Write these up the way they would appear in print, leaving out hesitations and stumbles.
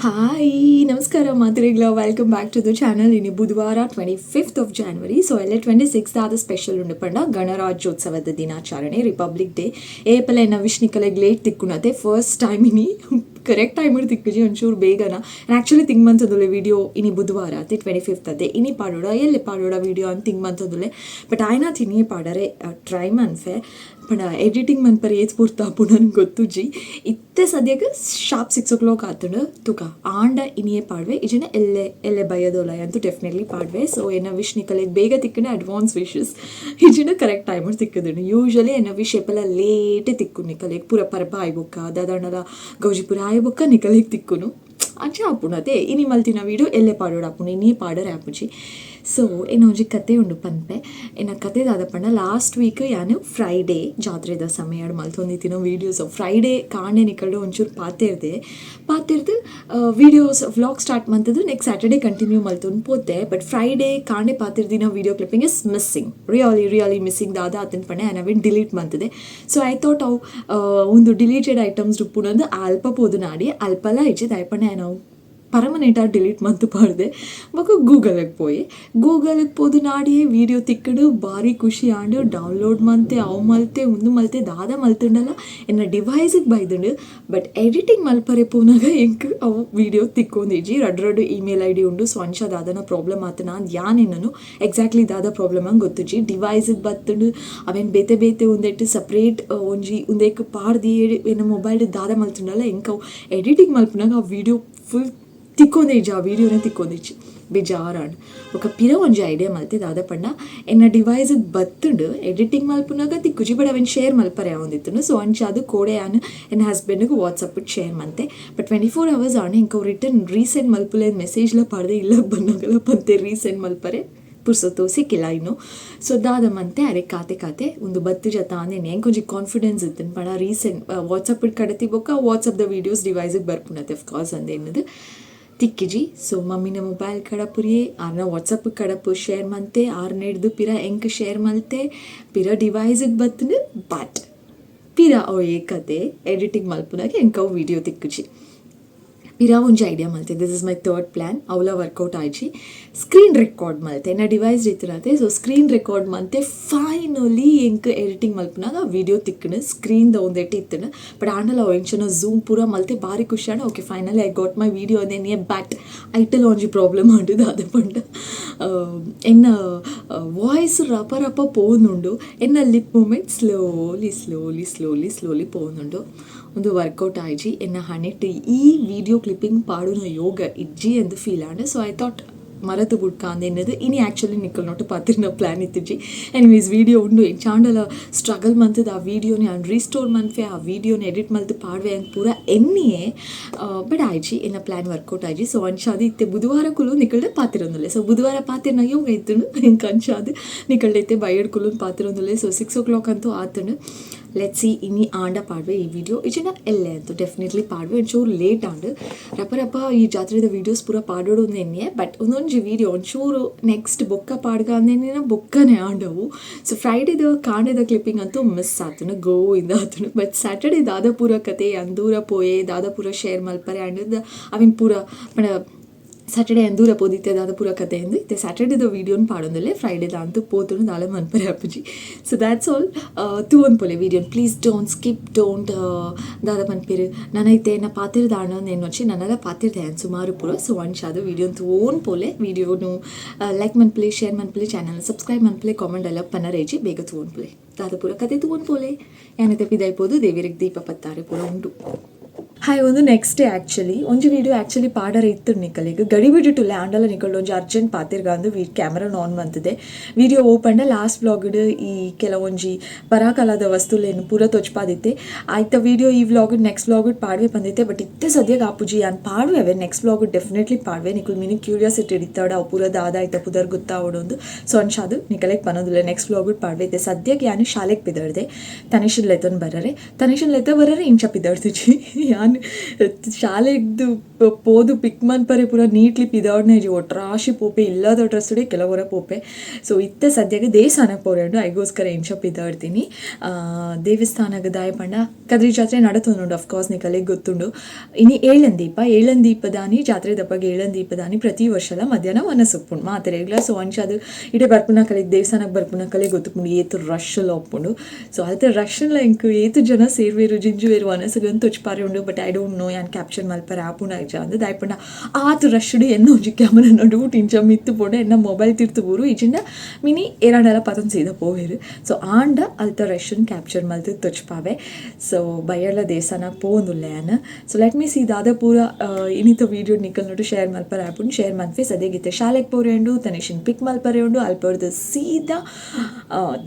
Hi ನಮಸ್ಕಾರ ಮಾತ್ರೆಗಳ welcome back to the channel. ಇನ್ನು ಬುಧವಾರ 25th of January. ಸೊ ಎಲ್ಲ 26th ಆದ ಸ್ಪೆಷಲ್ ಉಂಡು ಪಂಡ ಗಣರಾಜ್ಯೋತ್ಸವದ ದಿನಾಚರಣೆ, ರಿಪಬ್ಲಿಕ್ ಡೇ. ಏಪಲ ಎನ್ನ ವಿಷ್ಣಿಕಲೆಗ್ ಲೇಟ್ ತಿಕ್ಕುನತೆ ಫಸ್ಟ್ ಟೈಮ್ ಇನಿ ಕರೆಕ್ಟ್ ಟೈಮ್ ತಿಕ್ಕುಜಿ ಒಂಚೂರು ಬೇಗನ. ಆ್ಯಕ್ಚುಲಿ ತಿಂಗ್ ಮಂತದೊಲೆ ವಿಡಿಯೋ ಇನಿ ಬುಧವಾರ ಅದೇ 25th ಅದೇ ಇನಿ ಪಾಡೋಡ ಎಲ್ಲಿ ಪಾಡೋಡ ವಿಡಿಯೋ ಅಂತ ತಿಂಗ್ ಮಂತದೊಲೆ. ಬಟ್ ಆಯ್ನ ತಿನಿ ಪಾಡರೆ ಟ್ರೈ ಮನ್ಫೆ ಪಂಡ ಎಡಿಟಿಂಗ್ ಮನ್ಪರೆ ಏತ್ ಪೂರ್ತ ಪುನನ್ ಗೊತ್ತುಜಿ ಇತ್ತೆ ಸದ್ಯಕ್ಕೆ ಶಾರ್ಪ್ 6 o'clock ಆತುಂಡು ತುಕ ಆಂಡ ಇನಿಯೇ ಪಾಡ್ವೆ ಇಜನೆ ಎಲ್ಲೆ ಬಯದೋಲಯ ಅಂತೂ ಡೆಫಿನೆಟ್ಲಿ ಪಾಡ್ವೆ. ಸೊ ಎನ್ನ ವಿಶ್ ನಿಕಲೆಗ್ ಬೇಗ ತಿಕ್ಕನೆ ಅಡ್ವಾನ್ಸ್ ವಿಶಸ್ ಇಜನೆ ಕರೆಕ್ಟ್ ಟೈಮ್ ತಿಕ್ಕುದುಂಡು. ಯೂಶಲಿ ಎನ್ನ ವಿಶ್ ಎಪ್ಪಲ ಲೇಟ್ ತಿಕ್ಕು ನಿಕಲೆಗ್ ಪೂರ ಪರ್ಬ ಆಯ್ಬೊಕ್ಕ ದಾದಾಂಡಲ ಗೌಜಿಪುರ ಆಯ್ಬೊಕ್ಕ ನಿಕಲೆಗ್ ತಿಕ್ಕುನು ಅಂಚೆ ಆಪುಣ ಅದೇ ಇನಿ ಮಲ್ತಿನ ವೀಡಿಯೋ ಎಲ್ಲೆ ಪಾಡೋಡು ಆಪುಣ ಇನ್ನೇ ಪಾಡರೆ ಆಪುಜಿ. ಸೊ ಏನು ಒಂಜಿ ಕತೆ ಉಂಡು ಪನ್ಪೆ ಎನ್ನ ಕತೆ ದಾದಪ್ಪಂಡ ಲಾಸ್ಟ್ ವೀಕ್ ಯಾನು ಫ್ರೈಡೇ ಜಾತ್ರೆದ ಸಮಯ ಮಲ್ತೊಂದಿತ್ತಿನ ವೀಡಿಯೋಸ್ ಫ್ರೈಡೇ ಕಾಂಡೆ ನಿಕಲ್ಡು ಒಂಚೂರು ಪಾತಿರ್ದು ವೀಡಿಯೋಸ್ ವ್ಲಾಗ್ ಸ್ಟಾರ್ಟ್ ಮಂತದ್ದು ನೆಕ್ಸ್ಟ್ ಸ್ಯಾಟರ್ಡೇ ಕಂಟಿನ್ಯೂ ಮಲ್ತೊಂದು ಪೋತೆ. ಬಟ್ ಫ್ರೈಡೇ ಕಾಂಡೆ ಪಾತಿರ್ದಿನ video clipping is missing, really missing ದಾದ ಅತನ ಪಂಡೆ ನಾವೇನು ಡಿಲೀಟ್ ಮಂತದೆ. ಸೊ ಐ ಥಾಟ್ ಅವು ಒಂದು ಡಿಲೀಟೆಡ್ ಐಟಮ್ಸ್ ರುಪ್ಪುನೊಂದು ಅಲ್ಪ ಪೋದು ನಾಡಿ ಅಲ್ಪಲ ಇಚ್ಚಿದ ಐಪಂಡೆ ನಾವು ಪರ್ಮನೆಂಟಾಗಿ ಡಿಲೀಟ್ ಮಂತು ಪಾಡ್ದೆ. ಬೊಕ್ಕ ಗೂಗಲ್ಗೆ ಪೋದು ನಾಡಿಯೇ ವೀಡಿಯೋ ತಿಕ್ಕಡು ಭಾರಿ ಖುಷಿ ಆಂಡು ಡೌನ್ಲೋಡ್ ಮಂತೆ ಅವು ಮಲ್ತೆ ಒಂದು ಮಲ್ತೆ ದಾದ ಮಲ್ತುಂಡಲ್ಲ ಎನ್ನ ಡಿವೈಸಿಗೆ ಬೈದುಂಡು. ಬಟ್ ಎಡಿಟಿಂಗ್ ಮಲ್ಪರೆ ಪೂನಾಗ ಎಂಕ್ ಅವು ವೀಡಿಯೋ ತಿಕ್ಕೊಂದಿಜಿ ರಡ್ಡು ಇಮೇಲ್ ಐ ಡಿ ಉಂಡು. ಸೊ ಅಂಚ ದಾದನ ಪ್ರಾಬ್ಲಮ್ ಆತನ ಅಂದ್ ಯಾನೇನನು ಎಕ್ಸಾಕ್ಟ್ಲಿ ದಾದ ಪ್ರಾಬ್ಲಮ್ ಹಂಗೆ ಗೊತ್ತುಜಿ. ಡಿವೈಸಿಗೆ ಬತ್ತುಂಡು ಅವೇನು ಬೇತೆ ಒಂದೆಟ್ಟು ಸಪ್ರೇಟ್ ಒಂಜಿ ಒಂದೇಕ್ ಪಾಡ್ದಿ ಎನ್ನ ಮೊಬೈಲ್ ದಾದ ಮಲ್ತುಂಡಲ್ಲ ಎಂಕ್ ಅವು ಎಡಿಟಿಂಗ್ ಮಲ್ಪನಾಗ ಆ ವೀಡಿಯೋ ಫುಲ್ ತಿಕ್ಕೊಂದೇಜಿ ಆ ವೀಡಿಯೋನೇ ತಿಕ್ಕೊಂದಿಚ್ಚಿ ಬೇಜಾರಾಂಡ್. ఒక ಪಿರ ಒಂಜಿ ಐಡಿಯಾ ಮಲ್ತೆ ದಾದ ಪಂಡ ಎನ್ನ ಡಿವೈಸಿಗೆ ಬತ್ತುಂಡು ಎಡಿಟಿಂಗ್ ಮಲ್ಪುನಾಗ ತಿಕ್ಕುಜಿ. ಬಟ್ ಅವೇನು ಶೇರ್ ಮಲ್ಪರೆ ಯಾವಂದಿತ್ತು. ಸೊ ಅಂಚ ಅದು ಕೋಡೆ ಆನ್ ಎನ್ನ ಹಸ್ಬೆಂಡ್ಗೆ ವಾಟ್ಸಪ್ ಶೇರ್ ಮಂತೆ. ಬಟ್ 24 hours ಆಣೆ ಇಂಕ ರಿಟರ್ನ್ ರೀಸೆಂಡ್ ಮಲ್ಪುಲೆ ಮೆಸೇಜ್ಲ ಪಾಡ್ದೆ ಇಲ್ಲ ಬಂದಾಗಲ್ಲ ಬಂತೆ ರೀಸೆಂಡ್ ಮಲ್ಪರೆ ಪುರ್ಸೊತ್ತು ಸಿಕ್ಕಿಲ್ಲ ಇನ್ನು. ಸೊ ದಾದ ಮಂತೆ ಅರೆ ಕಾತೆ ಒಂದು ಬತ್ತು ಜತ ಅಂದೇನೆ ಹೆಂಗೆ ಕೊಂಚ ಕಾನ್ಫಿಡೆನ್ಸ್ ಇತ್ತು ಪಣ ರೀಸೆಂಟ್ ವಾಟ್ಸಪ್ ಕಡತಿ ಬೊಕ್ಕ ವಾಟ್ಸಪ್ದ ವೀಡಿಯೋಸ್ ಡಿವೈಸಿಗೆ ಬರ್ಪುನತೆ ಅಫ್ಕೋರ್ಸ್ ಅಂದೇನದು ತಿಕ್ಕಿಜಿ. ಸೊ ಮಮ್ಮಿನ ಮೊಬೈಲ್ ಕಡಪುರಿಯೇ ಆರ್ನ ವಾಟ್ಸಪ್ ಕಡಪು ಶೇರ್ ಮಂತೆ ಆರ್ನೆಡ್ದು ಪಿರ ಎಂಕ್ ಶೇರ್ ಮಲ್ತೆ ಪಿರ ಡಿವೈಸಿಗೆ ಬತ್ತನು. ಬಟ್ ಪಿರ ಅವು ಏಕತೆ ಎಡಿಟಿಂಗ್ ಮಲ್ಪುನಾಗ ಎಂಕ್ ಅವು ವೀಡಿಯೋ ತಿಕ್ಕುಜಿ. ಪಿರ ಒಂಜಿ ಐಡಿಯಾ ಮಲ್ತೆ this is my third plan ಅವಲ ವರ್ಕೌಟ್ ಆಯ್ಜಿ. ಸ್ಕ್ರೀನ್ ರೆಕಾರ್ಡ್ ಮಲ್ತೆ ನಾ ಡಿವೈಸ್ ಇತ್ತಿನತೆ. ಸೊ ಸ್ಕ್ರೀನ್ ರೆಕಾರ್ಡ್ ಮಂತೆ ಫೈನಲಿ ಎಂಕ್ ಎಡಿಟಿಂಗ್ ಮಲ್ಪನಾಗ ವೀಡಿಯೋ ತಿಕ್ಕಣ ಸ್ಕ್ರೀನ್ದ ಒಂದೆಟ್ಟು ಇತ್ತನ. ಬಟ್ ಆಂಡಲ ಅವು ಎಂಚನ ಝೂಮ್ ಪೂರ ಮಲ್ತೆ ಭಾರಿ ಖುಷಿ ಆಂಡ okay finally I got my video ಅದೇನೆ. ಬಟ್ ಐಟಲ್ ಒಂಜಿ ಪ್ರಾಬ್ಲಮ್ ಆಂಡು ಅದ ಪಂಡ ಎನ್ನ ವಾಯ್ಸ್ ರಪ ಪೋನುಂಡು ಎನ್ನ ಲಿಪ್ ಮೂಮೆಂಟ್ ಸ್ಲೋಲಿ ಪೋನುಂಡು. ಒಂದು ವರ್ಕೌಟ್ ಆಯ್ಜಿ ಎನ್ನ ಹಣೆಟ್ಟು ಈ ವಿಡಿಯೋ ಕ್ಲಿಪ್ಪಿಂಗ್ ಪಾಡುನ ಯೋಗ ಇಜ್ಜಿ ಎಂದು ಫೀಲ್ ಆಂಡ್. ಸೊ ಐ ಥಾಟ್ ಮರತು ಬುಡ್ಕ ಅಂದೇನದು ಇನಿ ಆ್ಯಕ್ಚುಲಿ ನಿಕ್ಕಲ್ ನೋಟು ಪಾತಿರ್ನ ಪ್ಲ್ಯಾನ್ ಇತ್ತಿಜ್ಜಿ. ಎನಿವೇಸ್ ವೀಡಿಯೋ ಉಂಡು ಚಾಂಡಲ ಸ್ಟ್ರಗಲ್ ಮಂತದ ಆ ವೀಡಿಯೋನೇ ಅವ್ನು ರೀಸ್ಟೋರ್ ಮನ್ಫೆ ಆ ವೀಡಿಯೋನ ಎಡಿಟ್ ಮಲ್ತು ಪಾಡ್ವೆ ಹಂಗೆ ಪೂರ ಎನ್ನಿಯೇ. ಬಟ್ ಆಯ್ಜಿ ಎನ್ನ ಪ್ಲ್ಯಾನ್ ವರ್ಕೌಟ್ ಆಯ್ಜಿ. ಸೊ ಅಂಚಾದು ಇತ್ತೆ ಬುಧವಾರ ಕುಲು ನಿಕಲ್ಡೆ ಪಾತಿರೊಂದುಲ್ಲೆ. ಸೊ ಬುಧವಾರ ಪಾತಿರ್ನ ಯೋಗ ಇತ್ತುಂಡು ಹೆಂಗೆ ಅಂಚಾದು ನಿಕಲ್ಡೈತೆ ಬೈಯಡ್ ಕುಲು ಪಾತಿರೊಂದುಲ್ಲೆ. ಸೊ 6 o'clock ಅಂತೂ ಆತುಂಡು. ಲೆಟ್ ಸಿ ಇನಿ ಆಂಡ ಪಾಡ್ವೆ ಈ ವಿಡಿಯೋ ಇಜನ ಎಲ್ಲೆ ಅಂತೂ ಡೆಫಿನೆಟ್ಲಿ ಪಾಡ್ವೆ ಒಂಚೂರು ಲೇಟ್ ಆಂಡು ರಪ ಈ ಜಾತ್ರೆದ ವೀಡಿಯೋಸ್ ಪೂರ ಪಾಡೋಡು ಒಂದೇನೆ. ಬಟ್ ಒಂದೊಂದು ವೀಡಿಯೋ ಒಂಚೂರು ನೆಕ್ಸ್ಟ್ ಬೊಕ್ಕ ಪಾಡ್ಗ ಅಂದೇನ ಬೊಕ್ಕನೇ ಆಂಡವು. ಸೊ ಫ್ರೈಡೇದ ಕಾಂಡೆದ ಕ್ಲಿಪ್ಪಿಂಗ್ ಅಂತೂ ಮಿಸ್ ಆತನು ಗೋಯಿಂದ ಆತನು. ಬಟ್ ಸ್ಯಾಟರ್ಡೇ ದಾದಾಪುರ ಕತೆ ಅಂದೂರ ಪೋಯೆ ದಾದಾಪುರ ಶೇರ್ ಮಲ್ಪರೆ ಆಂಡ್ ಅವಿನ ಪೂರ ಸ್ಯಾಟರ್ಡೇ ಅಂದೂರ ಪೋದಿತ್ತೆ ದಾದಾಪುರ ಕತೆ ಎಂದು ಇತ್ತೆ ಸ್ಯಾಟರ್ಡೇದ ವೀಡಿಯೋನ ಪಾಡೋದಲ್ಲೇ ಫ್ರೈಡೇದ ಅಂತೂ ಪೋತು ದಾಳೆ ಮನ್ಪರೆ ಅಪ್ಪುಜಿ. So that's all. ತೂವನ್ ಪೋಲೆ ವೀಡಿಯೋನ್ ಪ್ಲೀಸ್ ಡೋಂಟ್ ಸ್ಕಿಪ್ ಡೋಂಟ್ ದಾದ ಮನ್ಪೇರು ನನೈತೆ ನಾ ಪಾತಿರ್ದ ಆಣ ಏನು వచ్చి ನನ್ನೆಲ್ಲ ಪಾತಿರ್ದೆ ಅನ್ ಸುಮಾರು ಪೂರ. ಸೊ ಅಂಚಾದು ವೀಡಿಯೋನ್ ತೂವನ್ ಪೋಲೆ ವೀಡಿಯೋನು ಲೈಕ್ ಮನ್ಪಲೆ ಶೇರ್ ಮನ್ಪಲೆ ಚಾನಲ್ ಸಬ್ಸ್ಕ್ರೈಬ್ ಮನ್ಪಲೆ ಕಾಮೆಂಟ್ ಎಲ್ಲ ಪನರೇಜಿ ಬೇಗ ತೂವನ್ ಪೋಲೆ ದಾದಾಪುರ ಕತೆ ತೂವನ್ ಪೋಲೆ ಏನೈತೆ ಪಿದೈಪೋದು ದೇವಿರಿಗೆ ದೀಪ ಪತ್ತಾರೆ ಪೂರ ಉಂಟು. ಹಾಯ್ ಒಂದು ನೆಕ್ಸ್ಟ್ ಡೇ ಆ್ಯಕ್ಚುಲಿ ಒಂಜಿ ವೀಡಿಯೋ ಆ್ಯಕ್ಚುಲಿ ಪಾಡರೆ ಇತ್ತು ನಿಕಲಿಗೆ ಗಡಿ ಬಿಟ್ಟಿಟ್ಟುಲ್ಲೆ ಆಂಡಲ ನಿಕಲ್ಡು ಒಂಜಿ ಅರ್ಜೆಂಟ್ ಪಾತಿರ್ಗ ಅಂದು ಕ್ಯಾಮ್ರಾ ಆನ್ ಬಂತದೆ ವೀಡಿಯೋ ಓಪಂಡ ಲಾಸ್ಟ್ ವ್ಲಾಗ್ಡ್ ಈ ಕೆಲವೊಂಜಿ ಪರಾಕಾಲದ ವಸ್ತುಲೇನು ಪೂರ ತೊಚ್ಪಾದಿತ್ತೆ ಆಯ್ತ ವೀಡಿಯೋ ಈ ವ್ಲಾಗ್ ನೆಕ್ಸ್ಟ್ ವ್ಲಾಗ್ ಪಾಡ್ವೆ ಬಂದಿತ್ತೆ. ಬಟ್ ಇತ್ತೆ ಸದ್ಯಕ್ಕೆ ಆಪುಜಿ ಯಾನ್ ಪಾಡ್ವೆ ಅವೆ ನೆಕ್ಸ್ಟ್ ವ್ಲಾಗ್ ಡೆಫಿನೆಟ್ಲಿ ಪಾಡ್ವೆ ನಿಕಲ್ ಮಿನಿ ಕ್ಯೂರಿಯಾಸಿಟಿ ಇಡಿತಾಡ ಅವು ಪೂರದ ಆದಾಯ್ತ ಪುದರ್ ಗೊತ್ತಾವಡೊಂದು. ಸೊ ಅಂಚಾದು ನಿಕಲೆಗೆ ಪನ್ನೋದಿಲ್ಲ ನೆಕ್ಸ್ಟ್ ವ್ಲಾಗ್ ಪಾಡ್ವೆ ಇತ್ತೆ. ಸದ್ಯಕ್ಕೆ ಯಾನು ಶಾಲೆಗೆ ಪಿದಡ್ದೆ ತನಿಷನ್ ಲೆತನ್ ಬರರೆ ಇಂಚ ಪಿದಡ್ತಿಜಿ ಯಾನ್ ಯಾನ್ ಶಾಲೆಗ್ದು ಪೋದು ಪಿಕ್ ಮನ್ಪರೆ ಪೂರ ನೀಟ್ಲಿ ಪಿದಾಡ್ನೆ ಒಟ್ರಾಶಿ ಪೋಪೆ ಇಲ್ಲದ ಡ್ರೆಸ್ಸುಡೆ ಕೆಲವರ ಪೋಪೆ. ಸೊ ಇತ್ತೆ ಸದ್ಯಕ್ಕೆ ದೇವಸ್ಥಾನಕ್ಕೆ ಪೋರೆಂಡು ಐಗೋಸ್ಕರ ಎಂಚ ಪಿದಾಡ್ತೀನಿ. ದೇವಸ್ಥಾನಕ್ಕೆ ದಾಯ ಪಂಡ ಕದ್ರಿ ಜಾತ್ರೆ ನಡತುಂಡು ಅಫ್ಕೋರ್ಸ್ ನಿಕಲೆಗೆ ಗೊತ್ತುಂಡು. ಇನಿ ಏಳನ್ ದೀಪದಾನಿ ಜಾತ್ರೆ ದಪ್ಪಗೆ ಏಳನ್ ದೀಪದಾನಿ ಪ್ರತಿ ವರ್ಷಲ ಮಧ್ಯಾಹ್ನ ಒನಸೊಪ್ಪುಂಡು ಮಾತೆರೆಗ್ಲ. ಸೊ ಅಂಚದು ಇಡೇ ಬರ್ಪುನ ಕಲೆಗೆ ದೇವಸ್ಥಾನಕ್ಕೆ ಬರ್ಪುನ ಕಲೆ ಗೊತ್ತುಂಡು ಏತು ರಶ್ಶಲ್ಲ ಒಪ್ಪುಂಡು. ಸೊ ಅದೇ ರಶ್ಶನ್ಲ ಇಂಕು ಏತು ಜನ ಸೇರ್ವೇರು ಜಿಂಜುವೇರು ಅನಸಗಂತ ತೊಚ್ಪಾರೆ ಉಂಡು. ಬಟ್ ಐ ಡೋಂಟ್ ನೋ ಯಾನ್ ಕ್ಯಾಪ್ಚರ್ ಮಲ್ಪರೆ ಆಪುಂಡ ಅಂದು ದಾಯ್ಪಂಡ ಆತು ರಶ್ಡು ಎನ್ನ ಒಂಜಿ ಕ್ಯಾಮರಾ ನಡುಟು ಇಂಚ ಮಿತ್ತು ಪೋಂಡ ಎನ್ನ ಮೊಬೈಲ್ ತಿರ್ತು ಬೂರು ಇಜಿಂಡ ಮಿನಿ ಏರಾಂಡಲ ಪತನ್ ಸೀದ ಪೋವೇರು. ಸೊ ಆಂಡ ಅಲ್ತ ರಶ್ನ್ ಕ್ಯಾಪ್ಚರ್ ಮಲ್ತು ತೊಚ್ಪಾವೆ. ಸೊ ಬಯ್ಯರ್ಲ ದೇವಸ್ಥಾನಕ್ಕೆ ಪೋಂದುಲ್ಲೆ ಯಾನ್. ಸೊ ಲೆಟ್ ಮೀ ಸಿ ದಾದ ಪೂರ ಇನಿತ ವೀಡಿಯೋ ನಿಕಲ್ ನೋಡು ಶೇರ್ ಮಲ್ಪರೆ ಆಪುಂಡು. ಶೇರ್ ಮನ್ಪೆ ಸದ್ಯಗಿತ್ತೆ ಶಾಲೆಗೆ ಪೋರೆ ಉಂಡು ತನಿಷನ್ ಪಿಕ್ ಮಲ್ಪರೆ ಉಂಡು ಅಲ್ಪರ್ದು ಸೀದಾ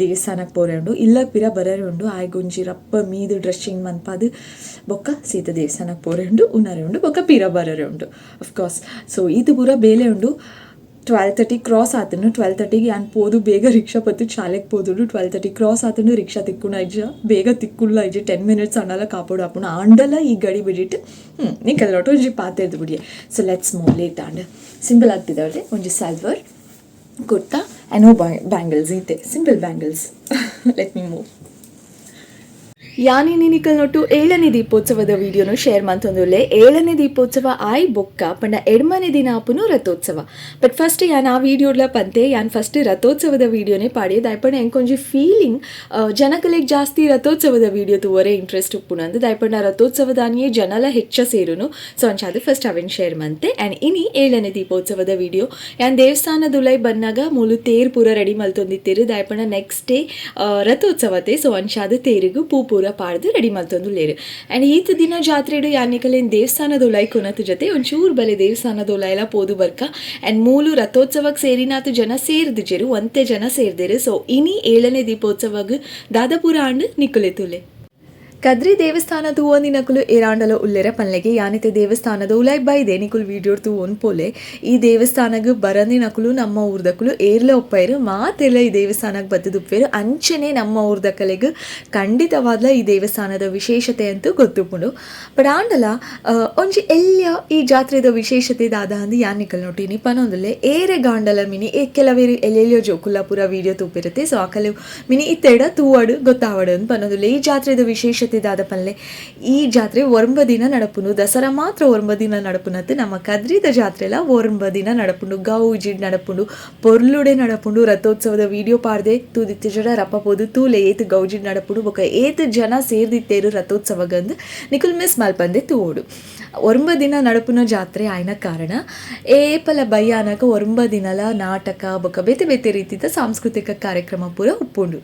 ದೇವಸ್ಥಾನಕ್ಕೆ ಪೋರೆ ಉಂಡು. ಇಲ್ಲ ಪಿರ ಬರರೆ ಉಂಡು ಆಯ್ಗೊಂಜಿ ರಪ್ಪ ಮೀದು ಡ್ರೆಸ್ಸಿಂಗ್ ಮನ್ಪಾದು ಬೊಕ್ಕ ಸೀದಾ ದೇವಸ್ಥಾನಕ್ಕೆ ಪೋರೆ ಉಂಡು ಉನ್ನರೆ ಉಂಡು ಬೊಕ್ಕ ಪಿರ ಬರರೆ ಉಂಡು ಅಫ್ಕೋರ್ಸ್. ಸೊ ಇದು ಪೂರ ಬೇಲೆ ಉಂಡು 12:30 ಕ್ರಾಸ್ ಆತನು. 12:30ಗೆ ಯಾನ್ ಪೋದು ಬೇಗ ರಿಕ್ಷಾ ಪತ್ತು ಶಾಲೆಗೆ ಪೋದುಂಡು. 12:30 ಕ್ರಾಸ್ ಆತನು ರಿಕ್ಷಾ ತಿಕ್ಕುಣ ಐಜ ಬೇಗ ತಿಕ್ಕುಲ್ಲ ಐಜೆ 10 minutes ಅನ್ನಲ್ಲ ಕಾಪಾಡು ಆಪುಣ ಆಂಡಲ ಈ ಗಡಿ ಬಿಡಿಟ್ಟು ನೀ ಕೆಲೊಟ್ಟು ಒಂಜಿ ಪಾತೆ ಎದ್ದು ಬಿಡಿಯೆ. So let's move late and simple ಆಗ್ತಿದ್ದಾವೆ ಒಂಜಿ salwar kurta and no bangles ಇತ್ತೆ simple bangles. Let me move. ಯಾನಿನಿ ನಿಕಲ್ ನೋಟು 7ನೇ ದೀಪೋತ್ಸವದ ವಿಡಿಯೋನು ಶೇರ್ ಮಂತೊಂದುಲ್ಲೆ. 7ನೇ ದೀಪೋತ್ಸವ ಆಯ್ ಬೊಕ್ಕ ಪಂಡ ಎಡ್ಮನೆ ದಿನ ಆಪುನು ರಥೋತ್ಸವ. ಬಟ್ ಫಸ್ಟ್ ಯಾನ್ ಆ ವಿಡಿಯೋಡ್ಲ ಪಂತೆ ಯಾನ್ ಫಸ್ಟ್ ರಥೋತ್ಸವದ ವಿಡಿಯೋನೇ ಪಾಡಿ ದಾಯ್ಪಂಡ ಎಂಕೊಂಜಿ ಫೀಲಿಂಗ್ ಜನಕಲೆಗೆ ಜಾಸ್ತಿ ರಥೋತ್ಸವದ ವಿಡಿಯೋ ತೂವರೆ ಇಂಟ್ರೆಸ್ಟ್ ಉಪ್ಪುನಂದು ದಾಯ್ಪಂಡ ರಥೋತ್ಸವದಾನಿಯೇ ಜನಲ ಹೆಚ್ಚ ಸೇರುನು. ಸೊ ಅಂಚಾದ ಫಸ್ಟ್ ಅವೆನ್ ಶೇರ್ ಮಂತೆ. ಆ್ಯಂಡ್ ಇನಿ 7ನೇ ದೀಪೋತ್ಸವದ ವಿಡಿಯೋ ಯಾನ್ ದೇವಸ್ಥಾನದ ಉಲೈ ಬಂದಾಗ ಮೂಲು ತೇರು ಪೂರ ರೆಡಿ ಮಲ್ತೊಂದಿತ್ತೇರು ದಾಯ್ಪಂಡ ನೆಕ್ಸ್ಟ್ ಡೇ ರಥೋತ್ಸವತೆ. ಸೊ ಅಂಚಾದ ತೇರಿಗೂ ಪೂರ ಪಾಡ್ದು ರೆಡಿ ಮಲ್ತೊಂದು ಲೇರು. ಆ್ಯಂಡ್ ಈತ ದಿನ ಜಾತ್ರೆಡು ಯಾನಿಕಲೇನು ದೇವಸ್ಥಾನದ ಉಲಾಯ್ ಕೊನತ್ ಜೊತೆ ಒಂಚೂರು ಬಲೆ ದೇವಸ್ಥಾನದ ಉಲಾಯೆಲ್ಲ ಪೋದು ಬರ್ಕ. ಆ್ಯಂಡ್ ಮೂಲು ರಥೋತ್ಸವಕ್ಕೆ ಸೇರಿನಾತು ಜನ ಸೇರ್ದಿಜೆರು ಒಂತೆ ಜನ ಸೇರ್ದೇರು. ಸೊ ಇನಿ 7ನೇ ದೀಪೋತ್ಸವಗ್ ದಾದಪುರ ಆಂಡ್ ನಿಕುಲೆ ತುಲೆ ಕದ್ರಿ ದೇವಸ್ಥಾನದ ಒಂದಿನಕುಲು ಏರಾಂಡಲ ಉಲ್ಲೆರ ಪನ್ಲೆಗೆ ಯಾನಿತೆ ದೇವಸ್ಥಾನದ ಉಲಾಯ್ ಬೈದೆ ನಿಕುಲು ವೀಡಿಯೋ ತೂ ಪೋಲೆ. ಈ ದೇವಸ್ಥಾನಗ್ ಬರಂದಿನಕುಲು ನಮ್ಮ ಊರ್ದಕುಲು ಏರ್ಲೆ ಒಪ್ಪೈರು ಮಾತೆಲ್ಲ ಈ ದೇವಸ್ಥಾನಕ್ಕೆ ಬತ್ತದುಪ್ಪೇರು. ಅಂಚೆನೆ ನಮ್ಮ ಊರ್ದಕಲೆಗ್ ಖಂಡಿತವಾದ್ಲ ಈ ದೇವಸ್ಥಾನದ ವಿಶೇಷತೆ ಅಂತೂ ಗೊತ್ತುಪುಂಡು. ಬಟ್ ಆಂಡಲ ಒಂಜಿ ಎಲ್ಯ ಈ ಜಾತ್ರೆದ ವಿಶೇಷತೆ ದಾದ ಅಂದು ಯಾನ್ ನಿಕಲ್ ನೋಟಿನಿ ಪನೊಂದುಲ್ಲೆ ಏರೆ ಗಾಂಡಲ ಮಿನಿ ಕೆಲವೇರು ಎಲ್ಲೆಲ್ಲಿಯೋ ಜೋಕುಲ್ಲ ಪೂರ ವೀಡಿಯೋ ತೂಪಿರುತ್ತೆ. ಸೊ ಆ ಕಲೆ ಮಿನಿ ಇತ್ತೆಡ ತೂವಡು ಗೊತ್ತಾವಡು ಅಂತ ಪನೊಂದುಲ್ಲೆ. ಈ ಜಾತ್ರೆದ ವಿಶೇಷತೆ ದಾದ ಪನ್ಲೆ ಈ ಜಾತ್ರೆ 9 ದಿನ ನಡಪುನು. ದಸರಾ ಮಾತ್ರ 9 ದಿನ ನಡಪುನತ್ತು. ನಮ್ಮ ಕದ್ರಿದ ಜಾತ್ರೆಲ 9 ದಿನ ನಡಪುಂಡು. ಗೌಜಿಡ್ ನಡಪುಂಡು ಪೊರ್ಲುಡೆ ನಡಪುಂಡು. ರಥೋತ್ಸವದ ವಿಡಿಯೋ ಪಾಡ್ದೆ ತೂದಿತ್ತು ಜನ ರಪ್ಪ ಪೋದು ತೂಲೆ ಏತು ಗೌಜಿಡ್ ನಡಪುಂಡು ಬೊಕ ಏತು ಜನ ಸೇರ್ದಿತ್ತೇರು ರಥೋತ್ಸವಗಂದು ನಿಕುಲ್ ಮಿಸ್ ಮಲ್ಪಂದೆ ತೂಡು. 9 ದಿನ ನಡಪುನ ಜಾತ್ರೆ ಆಯ್ನ ಕಾರಣ ಏಪಲ ಭಯಾನಕ 9 ದಿನಲ ನಾಟಕ ಬೊಕ ಬೇತೆ ಬೇತೆ ರೀತಿದ ಸಾಂಸ್ಕೃತಿಕ ಕಾರ್ಯಕ್ರಮ ಪೂರ ಉಪ್ಪುಂಡು.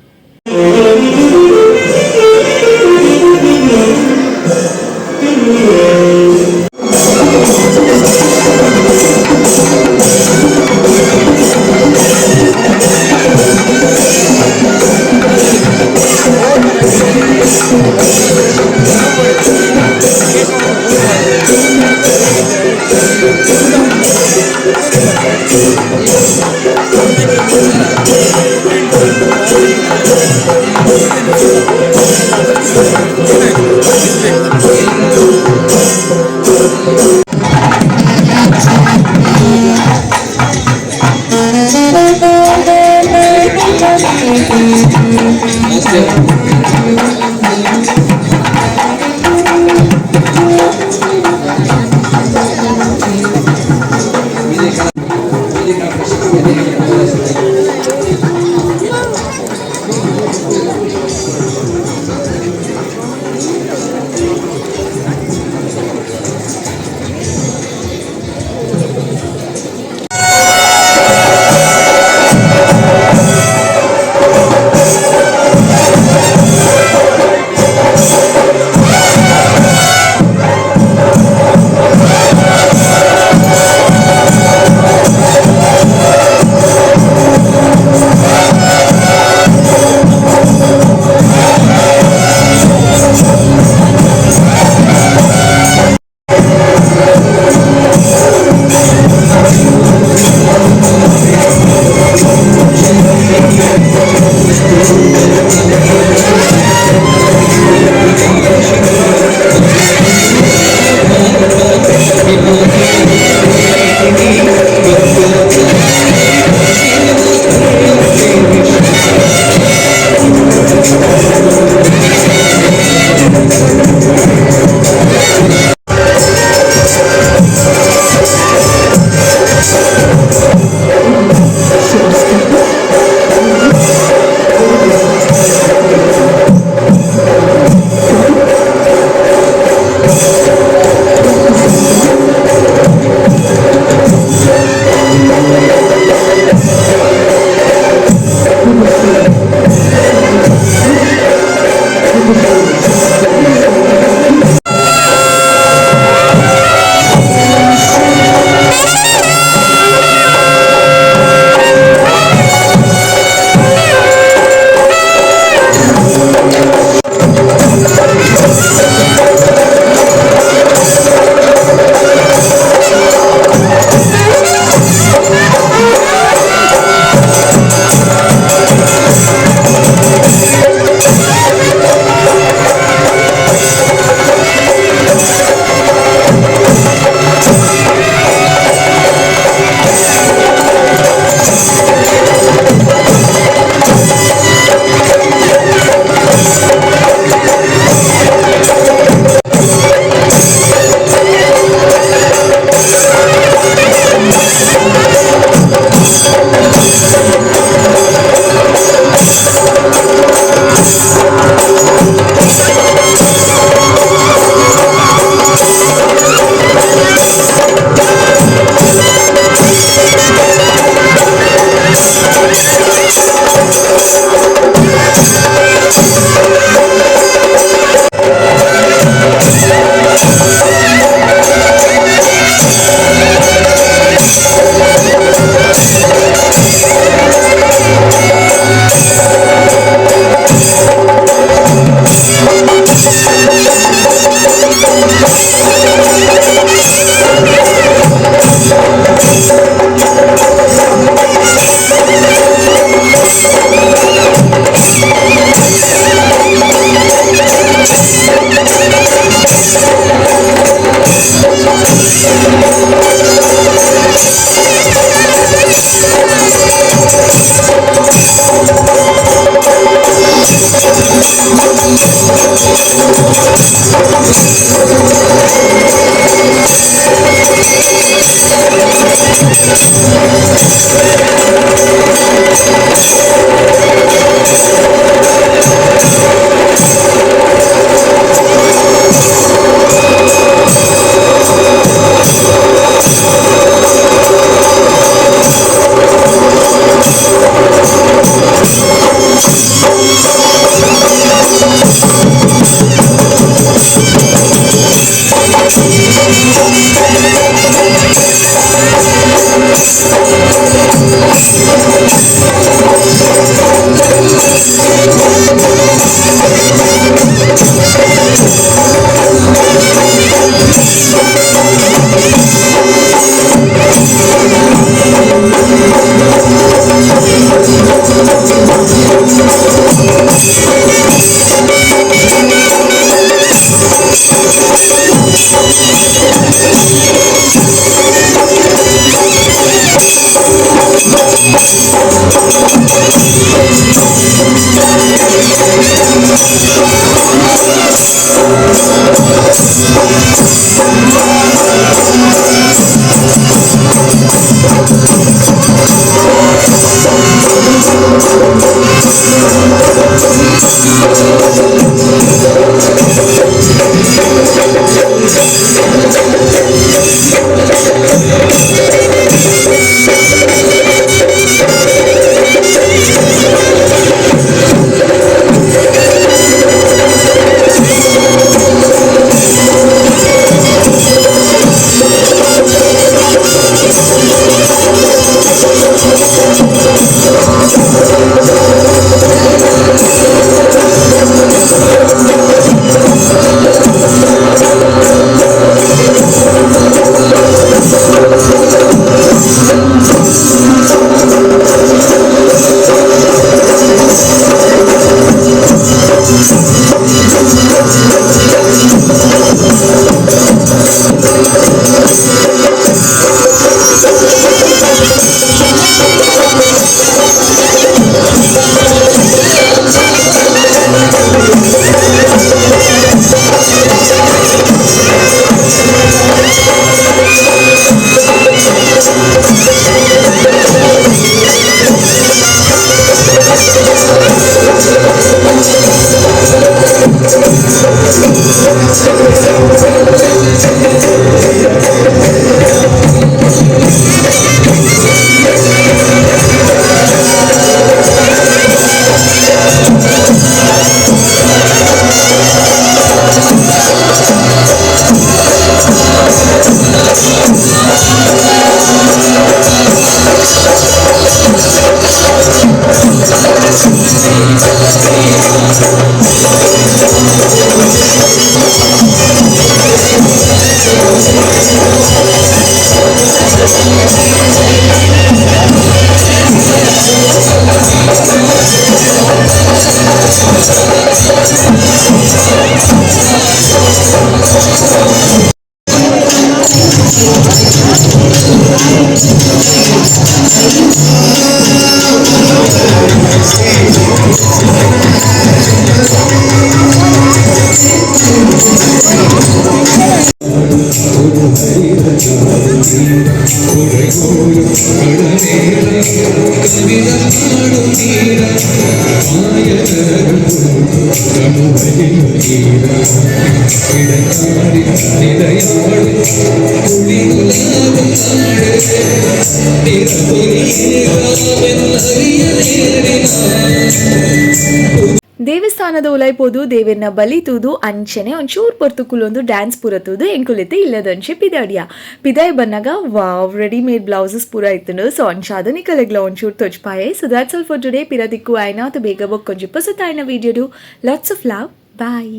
ದೇವಸ್ಥಾನದ ಒಲೈಪೋದು ದೇವೆರ್ನ ಬಲಿ ತೂದು ಅಂಚೆನೆ ಒಂಚೂರು ಪೊರ್ತುಕುಲೊಂದು ಡ್ಯಾನ್ಸ್ ಪೂರ ತೂದು ಎಂಕುಲೆತೆ ಇಲ್ಲದಂಚೆ ಪಿದಾಡಿಯ ಪಿದಾಯ್ ಬನ್ನಾಗ ವಾವ್ ರೆಡಿಮೇಡ್ ಬ್ಲೌಸಸ್ ಪೂರ ಇತ್ತು ಸೊ ಅಂಚಾದ ನಿಕಲೆಗ್ಲ ಒಂಚೂರು ತೊಜ್ಪಾಯೆ so that's all for today ಪಿರಾ ದಿಕ್ಕು ಆಯ್ನ ಅದು ಬೇಗ ಬೊಕ್ಕೊಂಜಿ ಪೊಸತಾಯ್ನ ವಿಡಿಯೋಡು ಲಾಟ್ಸ್ ಆಫ್ ಲವ್ ಬಾಯ್